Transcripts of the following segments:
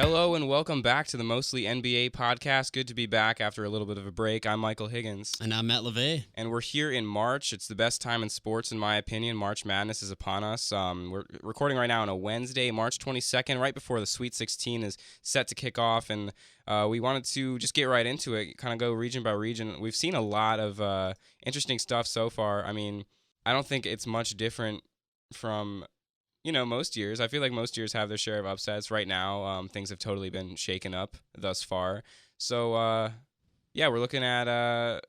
Hello and welcome back to the Mostly NBA podcast. Good to be back after a little bit of a break. I'm Michael Higgins. And I'm Matt LeVay. And we're here in March. It's the best time in sports, in my opinion. March Madness is upon us. We're recording right now on a Wednesday, March 22nd, right before the Sweet 16 is set to kick off. And we wanted to just get right into it, kind of go region by region. We've seen a lot of interesting stuff so far. I mean, I don't think it's much different from most years. I feel like most years have their share of upsets. Right now, things have totally been shaken up thus far. So, we're looking at,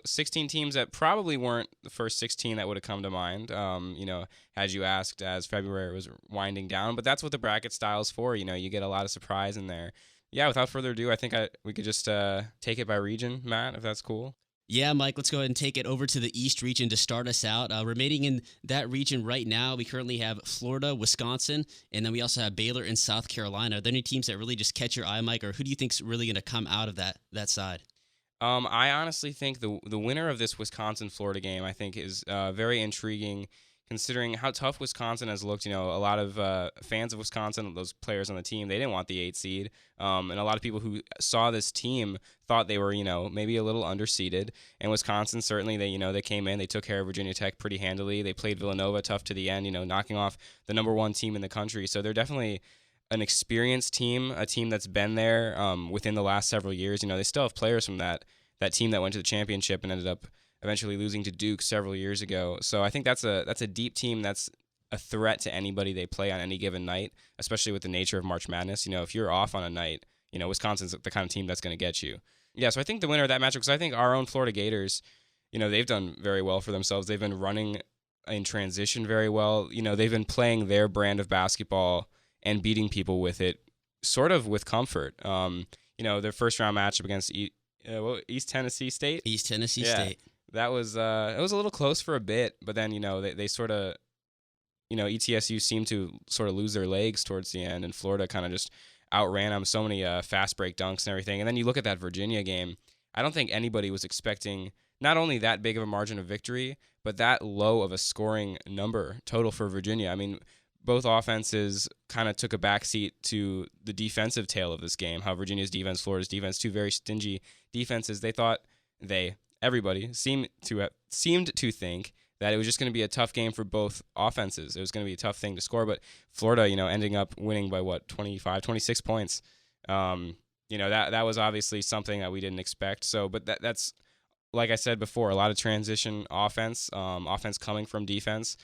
16 teams that probably weren't the first 16 that would have come to mind, had you asked as February was winding down. But that's what the bracket style is for. You get a lot of surprise in there. Yeah, without further ado, I think we could just take it by region, Matt, if that's cool. Yeah, Mike, let's go ahead and take it over to the East region to start us out. Remaining in that region right now, we currently have Florida, Wisconsin, and then we also have Baylor and South Carolina. Are there any teams that really just catch your eye, Mike, or who do you think's really going to come out of that side? I honestly think the winner of this Wisconsin-Florida game, I think, is very intriguing, considering how tough Wisconsin has looked. A lot of fans of Wisconsin, those players on the team, they didn't want the 8 seed. And a lot of people who saw this team thought they were, maybe a little underseeded. And Wisconsin, certainly, they came in, they took care of Virginia Tech pretty handily. They played Villanova tough to the end, knocking off the number one team in the country. So they're definitely an experienced team, a team that's been there within the last several years. They still have players from that team that went to the championship and ended up eventually losing to Duke several years ago. So I think that's a deep team that's a threat to anybody they play on any given night, especially with the nature of March Madness. If you're off on a night, Wisconsin's the kind of team that's going to get you. Yeah, so I think the winner of that matchup, because I think our own Florida Gators, they've done very well for themselves. They've been running in transition very well. They've been playing their brand of basketball and beating people with it sort of with comfort. Their first round matchup against East Tennessee State. East Tennessee State. That was it was a little close for a bit, but then they sort of ETSU seemed to sort of lose their legs towards the end, and Florida kind of just outran them. So many fast break dunks and everything. And then you look at that Virginia game. I don't think anybody was expecting not only that big of a margin of victory, but that low of a scoring number total for Virginia. I mean, both offenses kind of took a backseat to the defensive tail of this game, how Virginia's defense, Florida's defense, two very stingy defenses. They thought everybody seemed to think that it was just going to be a tough game for both offenses. It was going to be a tough thing to score, but Florida, ending up winning by 26 points. That was obviously something that we didn't expect. So, but that's, like I said before, a lot of transition offense coming from defense.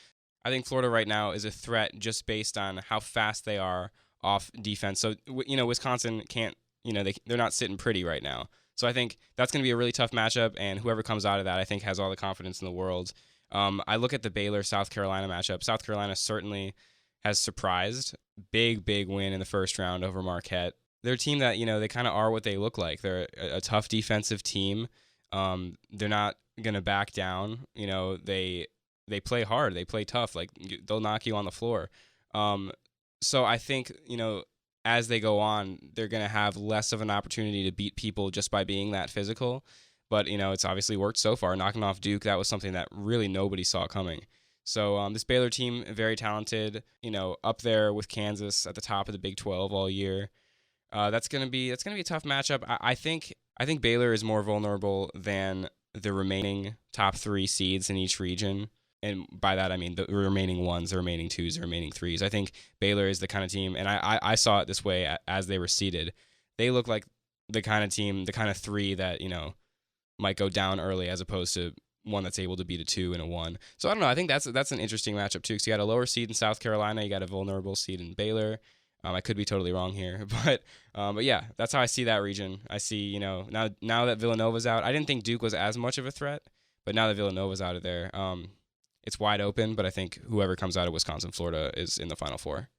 I think Florida right now is a threat just based on how fast they are off defense. So, Wisconsin can't, they're not sitting pretty right now. So I think that's going to be a really tough matchup, and whoever comes out of that, I think, has all the confidence in the world. I look at the Baylor-South Carolina matchup. South Carolina certainly has surprised. Big win in the first round over Marquette. They're a team that, they kind of are what they look like. They're a tough defensive team. They're not going to back down. They play hard. They play tough. Like, they'll knock you on the floor. So I think, as they go on, they're going to have less of an opportunity to beat people just by being that physical. But, it's obviously worked so far. Knocking off Duke, that was something that really nobody saw coming. So this Baylor team, very talented, up there with Kansas at the top of the Big 12 all year. That's going to be a tough matchup. I think Baylor is more vulnerable than the remaining top 3 seeds in each region. And by that, I mean the remaining ones, the remaining 2s, the remaining 3s. I think Baylor is the kind of team, and I saw it this way as they were seeded. They look like the kind of team, the kind of 3 that, might go down early as opposed to one that's able to beat a 2 and a 1. So I don't know. I think that's an interesting matchup, too. Because you got a lower seed in South Carolina. You got a vulnerable seed in Baylor. I could be totally wrong here. But yeah, that's how I see that region. I see, now that Villanova's out, I didn't think Duke was as much of a threat. But now that Villanova's out of there, it's wide open, but I think whoever comes out of Wisconsin, Florida is in the Final Four.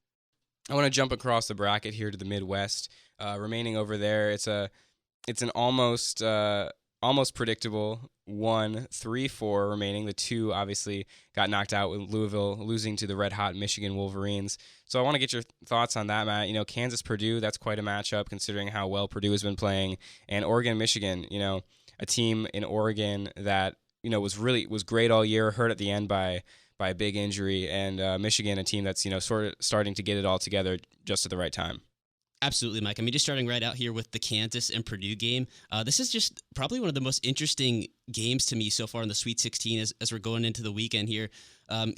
I want to jump across the bracket here to the Midwest. Remaining over there, it's an almost predictable 1-3-4 remaining. The 2 obviously got knocked out with Louisville losing to the red-hot Michigan Wolverines. So I want to get your thoughts on that, Matt. Kansas-Purdue, that's quite a matchup considering how well Purdue has been playing. And Oregon-Michigan, a team in Oregon that was great all year, hurt at the end by a big injury, and Michigan, a team that's sort of starting to get it all together just at the right time. Absolutely, Mike. I mean, just starting right out here with the Kansas and Purdue game. This is just probably one of the most interesting games to me so far in the Sweet 16 as we're going into the weekend here.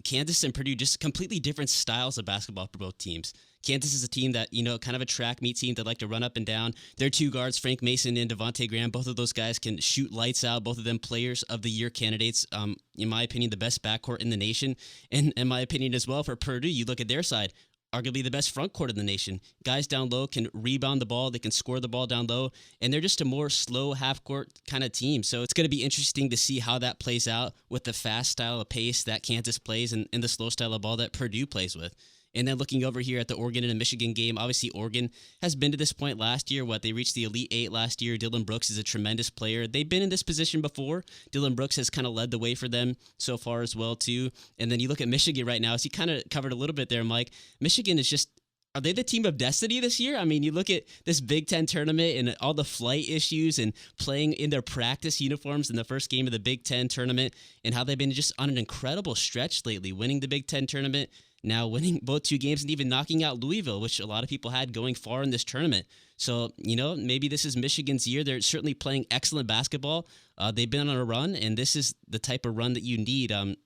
Kansas and Purdue, just completely different styles of basketball for both teams. Kansas is a team that, kind of a track meet team that like to run up and down. Their two guards, Frank Mason and Devontae Graham, both of those guys can shoot lights out. Both of them players of the year candidates. In my opinion, the best backcourt in the nation. And in my opinion as well, for Purdue, you look at their side, arguably the best front court in the nation. Guys down low can rebound the ball. They can score the ball down low. And they're just a more slow half-court kind of team. So it's going to be interesting to see how that plays out with the fast style of pace that Kansas plays and the slow style of ball that Purdue plays with. And then looking over here at the Oregon and the Michigan game, obviously Oregon has been to this point last year. They reached the Elite Eight last year. Dillon Brooks is a tremendous player. They've been in this position before. Dillon Brooks has kind of led the way for them so far as well, too. And then you look at Michigan right now, as you kind of covered a little bit there, Mike. Michigan is just, are they the team of destiny this year? I mean, you look at this Big Ten tournament and all the flight issues and playing in their practice uniforms in the first game of the Big Ten tournament and how they've been just on an incredible stretch lately, winning the Big Ten tournament, now winning both two games and even knocking out Louisville, which a lot of people had going far in this tournament. So, maybe this is Michigan's year. They're certainly playing excellent basketball. They've been on a run, and this is the type of run that you need, to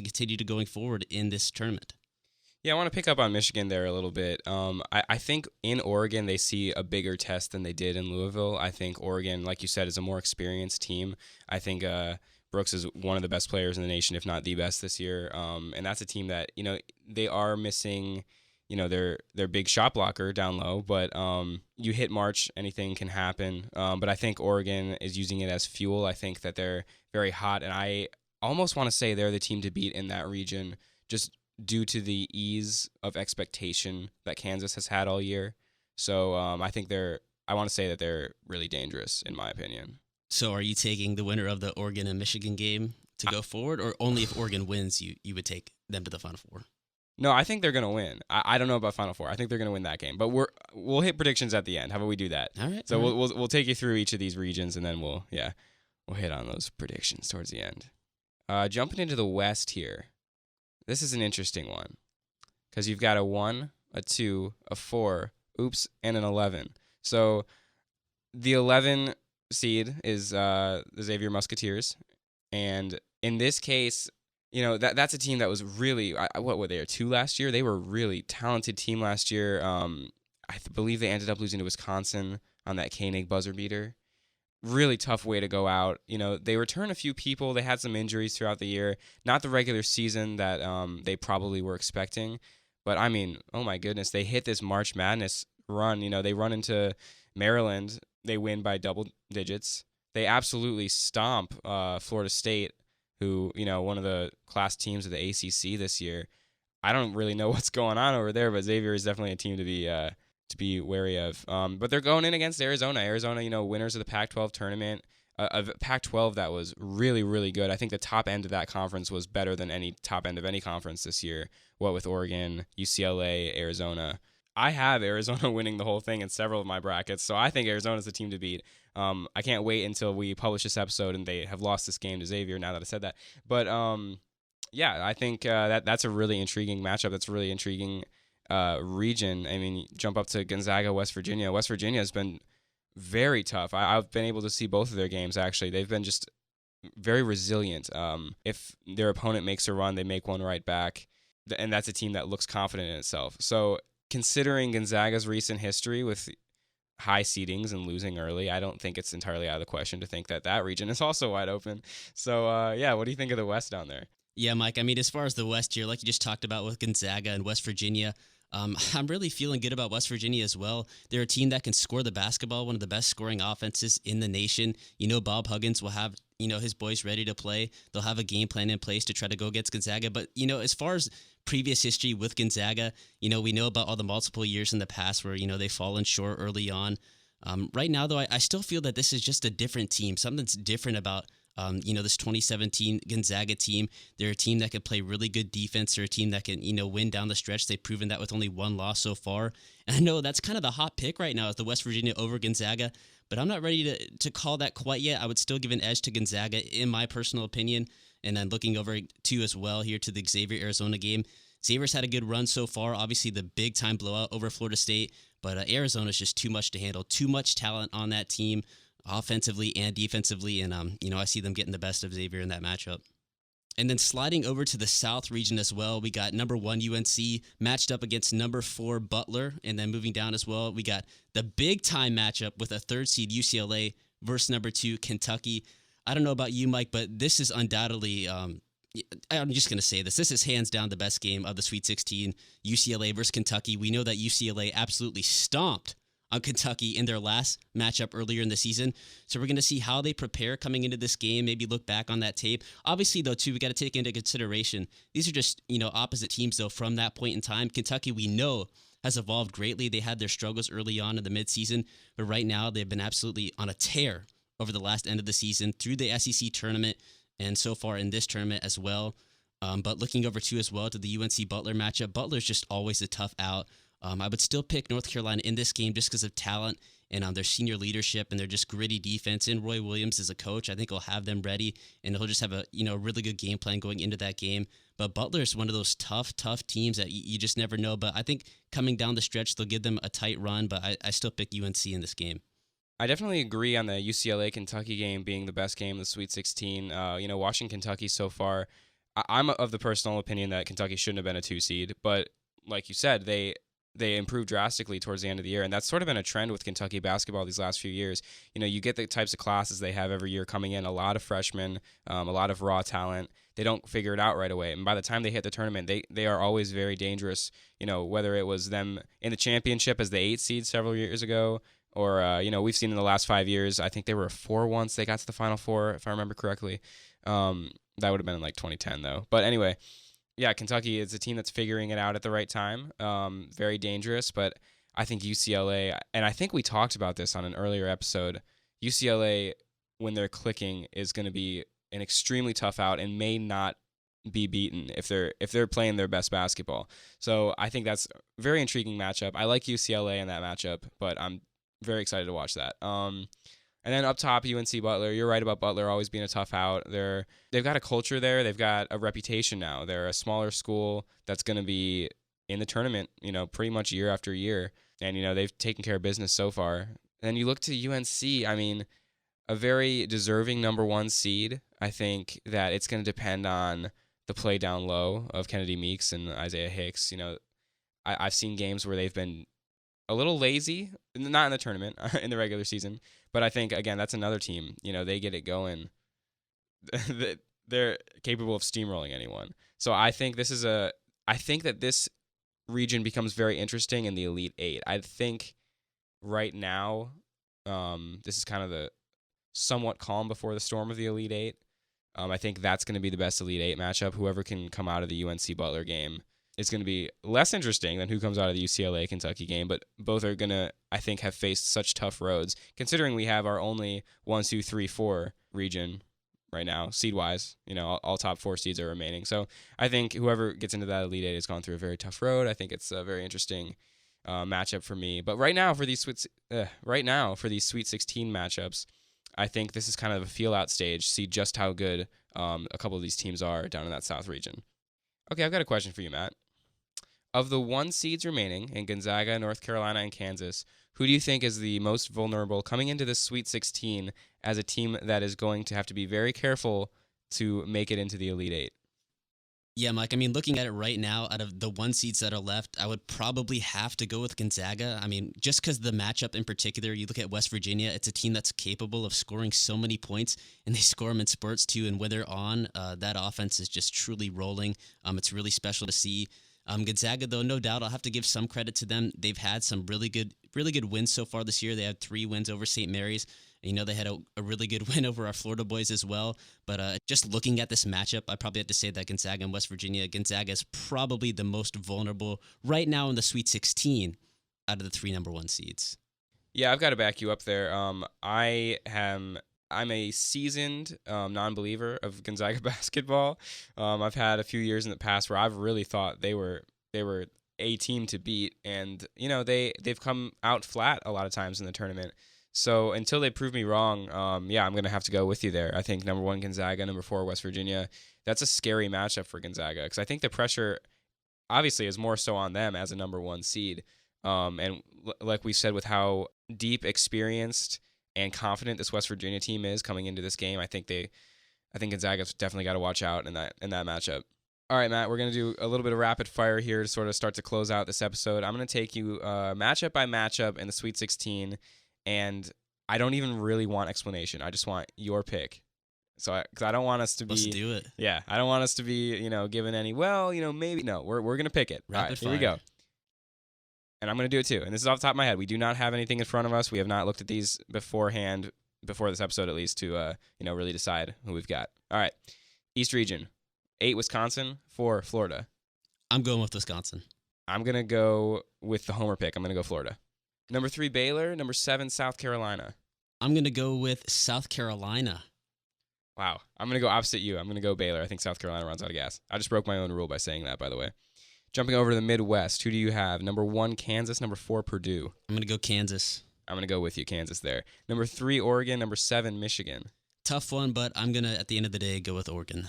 continue to going forward in this tournament. Yeah, I want to pick up on Michigan there a little bit. I think in Oregon they see a bigger test than they did in Louisville. I think Oregon, like you said, is a more experienced team. I think Brooks is one of the best players in the nation, if not the best this year. And that's a team that, they are missing, their big shot blocker down low. But you hit March, anything can happen. But I think Oregon is using it as fuel. I think that they're very hot. And I almost want to say they're the team to beat in that region, just due to the ease of expectation that Kansas has had all year. So I think I want to say that they're really dangerous, in my opinion. So are you taking the winner of the Oregon and Michigan game to go forward, or only if Oregon wins, you would take them to the Final Four? No, I think they're going to win. I don't know about Final Four. I think they're going to win that game. But we'll hit predictions at the end. How about we do that? All right. So we'll take you through each of these regions, and then we'll hit on those predictions towards the end. Jumping into the West here. This is an interesting one because you've got a 1, a 2, a 4, and an 11. So the 11 seed is the Xavier Musketeers, and in this case, that's a team that was really what were they, a 2 last year? They were a really talented team last year. I believe they ended up losing to Wisconsin on that Koenig buzzer beater. Really tough way to go out. They returned a few people. They had some injuries throughout the year. Not the regular season that they probably were expecting. But, I mean, oh my goodness, they hit this March Madness run. They run into Maryland. They win by double digits. They absolutely stomp Florida State, who, one of the class teams of the ACC this year. I don't really know what's going on over there, but Xavier is definitely a team to be wary of. But they're going in against Arizona. Arizona, winners of the Pac-12 tournament. A Pac-12 that was really, really good. I think the top end of that conference was better than any top end of any conference this year. What with Oregon, UCLA, Arizona. I have Arizona winning the whole thing in several of my brackets, so I think Arizona's the team to beat. I can't wait until we publish this episode and they have lost this game to Xavier, now that I said that. But, I think that's a really intriguing matchup. That's a really intriguing region. I mean, jump up to Gonzaga, West Virginia. West Virginia has been very tough. I've been able to see both of their games, actually. They've been just very resilient. If their opponent makes a run, they make one right back. And that's a team that looks confident in itself. So considering Gonzaga's recent history with high seedings and losing early, I don't think it's entirely out of the question to think that region is also wide open. So, what do you think of the West down there? Yeah, Mike, I mean, as far as the West here, like you just talked about with Gonzaga and West Virginia, I'm really feeling good about West Virginia as well. They're a team that can score the basketball, one of the best scoring offenses in the nation. Bob Huggins will have, his boys ready to play. They'll have a game plan in place to try to go against Gonzaga. But, as far as previous history with Gonzaga, we know about all the multiple years in the past where, they've fallen short early on. Right now, though, I still feel that this is just a different team. Something's different about this 2017 Gonzaga team. They're a team that can play really good defense. They're a team that can, win down the stretch. They've proven that with only one loss so far. And I know that's kind of the hot pick right now is the West Virginia over Gonzaga, but I'm not ready to call that quite yet. I would still give an edge to Gonzaga in my personal opinion. And then looking over too as well here to the Xavier Arizona game, Xavier's had a good run so far. Obviously, the big time blowout over Florida State, but Arizona's just too much to handle. Too much talent on that team, offensively and defensively, and I see them getting the best of Xavier in that matchup. And then sliding over to the South region as well, we got number 1 UNC matched up against number 4 Butler. And then moving down as well, we got the big time matchup with a 3rd seed UCLA versus number 2 Kentucky. I don't know about you, Mike, but this is undoubtedly, I'm just going to say this. This is hands down the best game of the Sweet 16, UCLA versus Kentucky. We know that UCLA absolutely stomped on Kentucky in their last matchup earlier in the season. So we're going to see how they prepare coming into this game, maybe look back on that tape. Obviously, though, too, we got to take into consideration, these are just, opposite teams, though, from that point in time. Kentucky, we know, has evolved greatly. They had their struggles early on in the midseason, but right now they've been absolutely on a tear over the last end of the season through the SEC tournament and so far in this tournament as well. But looking over, too, as well to the UNC Butler matchup, Butler's just always a tough out. I would still pick North Carolina in this game just because of talent and their senior leadership and their just gritty defense. And Roy Williams as a coach, I think he'll have them ready, and he'll just have a really good game plan going into that game. But Butler is one of those tough teams that you just never know. But I think coming down the stretch, they'll give them a tight run. But I still pick UNC in this game. I definitely agree on the UCLA-Kentucky game being the best game of the Sweet 16. Watching Kentucky so far, I'm of the personal opinion that Kentucky shouldn't have been a 2 seed. But like you said, they improved drastically towards the end of the year, and that's sort of been a trend with Kentucky basketball these last few years. You get the types of classes they have every year coming in, a lot of freshmen, a lot of raw talent. They don't figure it out right away, and by the time they hit the tournament, they are always very dangerous. Whether it was them in the championship as the 8 seed several years ago, or we've seen in the last 5 years, I think they were a 4 once they got to the Final Four, if I remember correctly. That would have been in like 2010 though. But anyway, yeah, Kentucky is a team that's figuring it out at the right time. Very dangerous, but I think UCLA, and I think we talked about this on an earlier episode, UCLA, when they're clicking, is going to be an extremely tough out and may not be beaten if they're playing their best basketball. So I think that's a very intriguing matchup. I like UCLA in that matchup, but I'm very excited to watch that. And then up top, UNC Butler. You're right about Butler always being a tough out. They've got a culture there. They've got a reputation now. They're a smaller school that's going to be in the tournament, pretty much year after year. And, they've taken care of business so far. And then you look to UNC, a very deserving number 1 seed. I think that it's going to depend on the play down low of Kennedy Meeks and Isaiah Hicks. I've seen games where they've been a little lazy, not in the tournament, in the regular season. But I think, again, that's another team. They get it going. They're capable of steamrolling anyone. So I think that this region becomes very interesting in the Elite 8. I think right now, this is kind of the somewhat calm before the storm of the Elite 8. I think that's going to be the best Elite 8 matchup. Whoever can come out of the UNC Butler game is going to be less interesting than who comes out of the UCLA Kentucky game, but both are going to, I think, have faced such tough roads, considering we have our only 1, 2, 3, 4 region right now, seed-wise. All top 4 seeds are remaining. So I think whoever gets into that Elite 8 has gone through a very tough road. I think it's a very interesting matchup for me. But right now, for these Sweet 16 matchups, I think this is kind of a feel-out stage, see just how good a couple of these teams are down in that South region. Okay, I've got a question for you, Matt. Of the 1 seeds remaining in Gonzaga, North Carolina, and Kansas, who do you think is the most vulnerable coming into this Sweet 16 as a team that is going to have to be very careful to make it into the Elite 8? Yeah, Mike, looking at it right now, out of the 1 seeds that are left, I would probably have to go with Gonzaga. Just because the matchup in particular, you look at West Virginia, it's a team that's capable of scoring so many points, and they score them in spurts too, and when they're on, that offense is just truly rolling. It's really special to see. Gonzaga, though, no doubt, I'll have to give some credit to them. They've had some really good wins so far this year. They had 3 wins over St. Mary's. They had a really good win over our Florida boys as well. But just looking at this matchup, I probably have to say that Gonzaga and West Virginia, Gonzaga is probably the most vulnerable right now in the Sweet 16 out of the 3 number 1 seeds. Yeah, I've got to back you up there. I'm a seasoned non-believer of Gonzaga basketball. I've had a few years in the past where I've really thought they were a team to beat, and they've come out flat a lot of times in the tournament. So until they prove me wrong, I'm going to have to go with you there. I think number 1 Gonzaga, number 4 West Virginia. That's a scary matchup for Gonzaga because I think the pressure obviously is more so on them as a number 1 seed. And like we said, with how deep, experienced, and confident this West Virginia team is coming into this game, I think Gonzaga's definitely got to watch out in that matchup. All right, Matt, we're going to do a little bit of rapid fire here to sort of start to close out this episode. I'm going to take you matchup by matchup in the Sweet 16, and I don't even really want explanation. I just want your pick. So, because I don't want us to be. Let's do it. Yeah, I don't want us to be, given any. Well, maybe no. We're going to pick it. Rapid All right, fire. here we go. And I'm going to do it too. And this is off the top of my head. We do not have anything in front of us. We have not looked at these beforehand, before this episode at least, to really decide who we've got. All right, East Region. 8 Wisconsin, 4 Florida. I'm going with Wisconsin. I'm going to go with the homer pick. I'm going to go Florida. Number 3 Baylor, number 7 South Carolina. I'm going to go with South Carolina. Wow. I'm going to go opposite you. I'm going to go Baylor. I think South Carolina runs out of gas. I just broke my own rule by saying that, by the way. Jumping over to the Midwest, who do you have? Number 1 Kansas, number 4 Purdue. I'm going to go Kansas. I'm going to go with you, Kansas there. Number 3 Oregon, number 7 Michigan. Tough one, but I'm going to, at the end of the day, go with Oregon.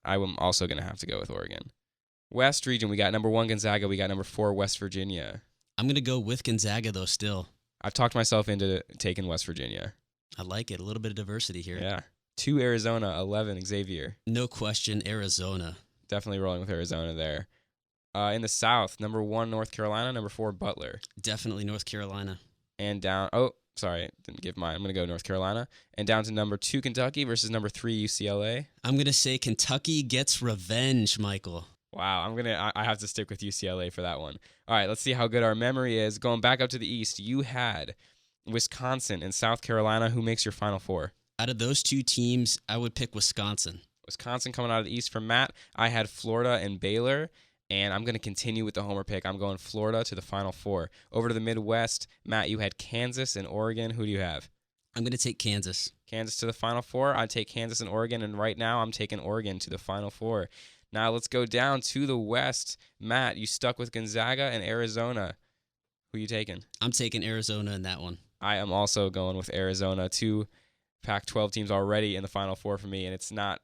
I'm also going to have to go with Oregon. West region, we got number 1 Gonzaga. We got number 4 West Virginia. I'm going to go with Gonzaga, though, still. I've talked myself into taking West Virginia. I like it. A little bit of diversity here. Yeah. 2 Arizona, 11 Xavier. No question, Arizona. Definitely rolling with Arizona there. In the South, number 1 North Carolina, number 4 Butler. Definitely North Carolina. And down, sorry, didn't give mine. I'm going to go North Carolina. And down to number 2 Kentucky versus number 3 UCLA. I'm going to say Kentucky gets revenge, Michael. Wow, I have to stick with UCLA for that one. All right, let's see how good our memory is. Going back up to the East, you had Wisconsin and South Carolina. Who makes your Final Four? Out of those 2 teams, I would pick Wisconsin. Wisconsin coming out of the East from Matt. I had Florida and Baylor. And I'm going to continue with the homer pick. I'm going Florida to the Final Four. Over to the Midwest, Matt, you had Kansas and Oregon. Who do you have? I'm going to take Kansas. Kansas to the Final Four. I take Kansas and Oregon, and right now I'm taking Oregon to the Final Four. Now let's go down to the West. Matt, you stuck with Gonzaga and Arizona. Who are you taking? I'm taking Arizona in that one. I am also going with Arizona. 2 Pac-12 teams already in the Final Four for me, and it's not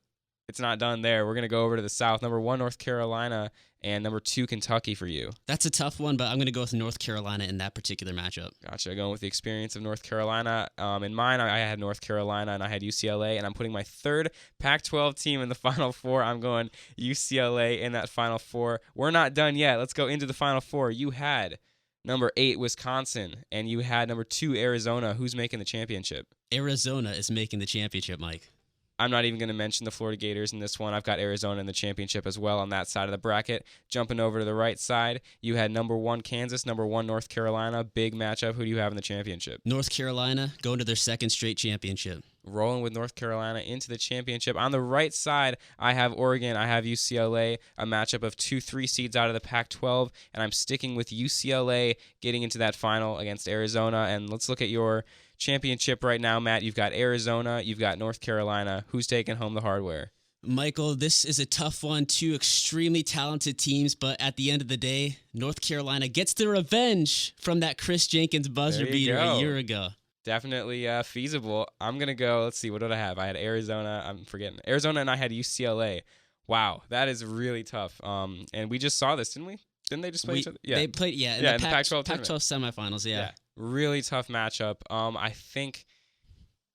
done there. We're going to go over to the South. Number 1, North Carolina, and number 2, Kentucky for you. That's a tough one, but I'm going to go with North Carolina in that particular matchup. Gotcha. Going with the experience of North Carolina. In mine, I had North Carolina, and I had UCLA, and I'm putting my 3rd Pac-12 team in the Final Four. I'm going UCLA in that Final Four. We're not done yet. Let's go into the Final Four. You had number 8, Wisconsin, and you had number 2, Arizona. Who's making the championship? Arizona is making the championship, Mike. I'm not even going to mention the Florida Gators in this one. I've got Arizona in the championship as well on that side of the bracket. Jumping over to the right side, you had number 1 Kansas, number 1 North Carolina. Big matchup. Who do you have in the championship? North Carolina going to their 2nd straight championship. Rolling with North Carolina into the championship. On the right side, I have Oregon. I have UCLA, a matchup of 2 3 seeds out of the Pac-12, and I'm sticking with UCLA getting into that final against Arizona. And let's look at your championship right now, Matt. You've got Arizona, you've got North Carolina. Who's taking home the hardware? Michael, this is a tough one. 2 extremely talented teams, but at the end of the day, North Carolina gets their revenge from that Chris Jenkins buzzer beater a year ago. Definitely feasible. I'm going to go, let's see, what did I have? I had Arizona, I'm forgetting. Arizona, and I had UCLA. Wow, that is really tough. And we just saw this, didn't we? Didn't they just play each other? Yeah. They played, in the Pac-12 semifinals, yeah. Really tough matchup. I think,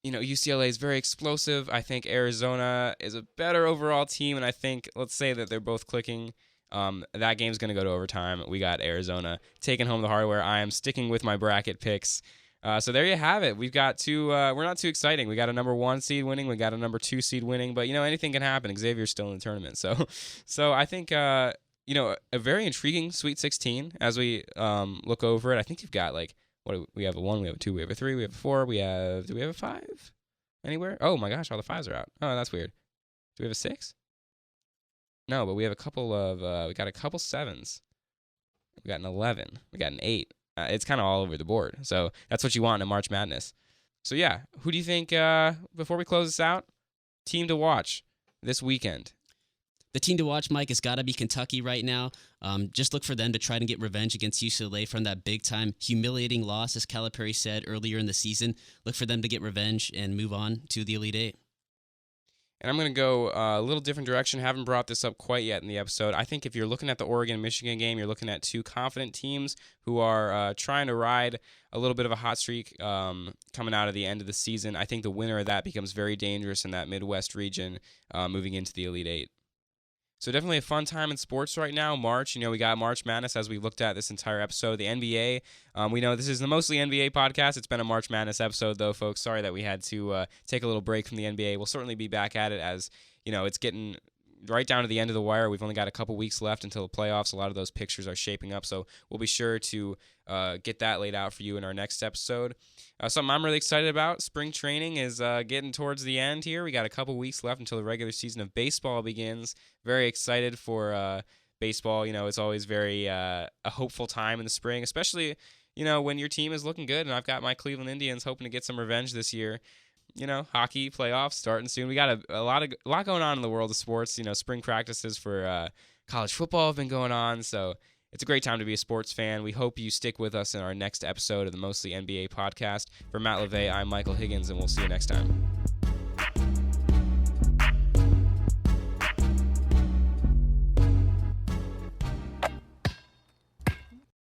UCLA is very explosive. I think Arizona is a better overall team, and I think, let's say that they're both clicking. That game's going to go to overtime. We got Arizona taking home the hardware. I am sticking with my bracket picks. So there you have it. We've got 2, we're not too exciting. We got a number 1 seed winning. We got a number 2 seed winning, but anything can happen. Xavier's still in the tournament. So I think, a very intriguing Sweet 16 as we look over it. I think you've got we have a 1, we have a 2, we have a 3, we have a 4, do we have a 5 anywhere? Oh my gosh, all the 5s are out. Oh, that's weird. Do we have a 6? No, but we have a couple of, we got a couple 7s. We got an 11. We got an 8. It's kind of all over the board. So that's what you want in a March Madness. So yeah, who do you think, before we close this out, team to watch this weekend? The team to watch, Mike, has got to be Kentucky right now. Just look for them to try to get revenge against UCLA from that big-time humiliating loss, as Calipari said earlier in the season. Look for them to get revenge and move on to the Elite Eight. And I'm going to go a little different direction. Haven't brought this up quite yet in the episode. I think if you're looking at the Oregon-Michigan game, you're looking at two confident teams who are trying to ride a little bit of a hot streak coming out of the end of the season. I think the winner of that becomes very dangerous in that Midwest region moving into the Elite Eight. So definitely a fun time in sports right now. March, we got March Madness as we looked at this entire episode. The NBA, we know this is the mostly NBA podcast. It's been a March Madness episode, though, folks. Sorry that we had to take a little break from the NBA. We'll certainly be back at it as, it's getting right down to the end of the wire. We've only got a couple weeks left until the playoffs. A lot of those pictures are shaping up, so we'll be sure to get that laid out for you in our next episode. Something I'm really excited about, spring training is getting towards the end here. We got a couple weeks left until the regular season of baseball begins. Very excited for baseball. It's always very a hopeful time in the spring, especially, when your team is looking good. And I've got my Cleveland Indians hoping to get some revenge this year. Hockey playoffs starting soon. We got a lot going on in the world of sports. Spring practices for college football have been going on, so it's a great time to be a sports fan. We hope you stick with us in our next episode of the Mostly NBA podcast. For Matt LeVay, I'm Michael Higgins, and we'll see you next time.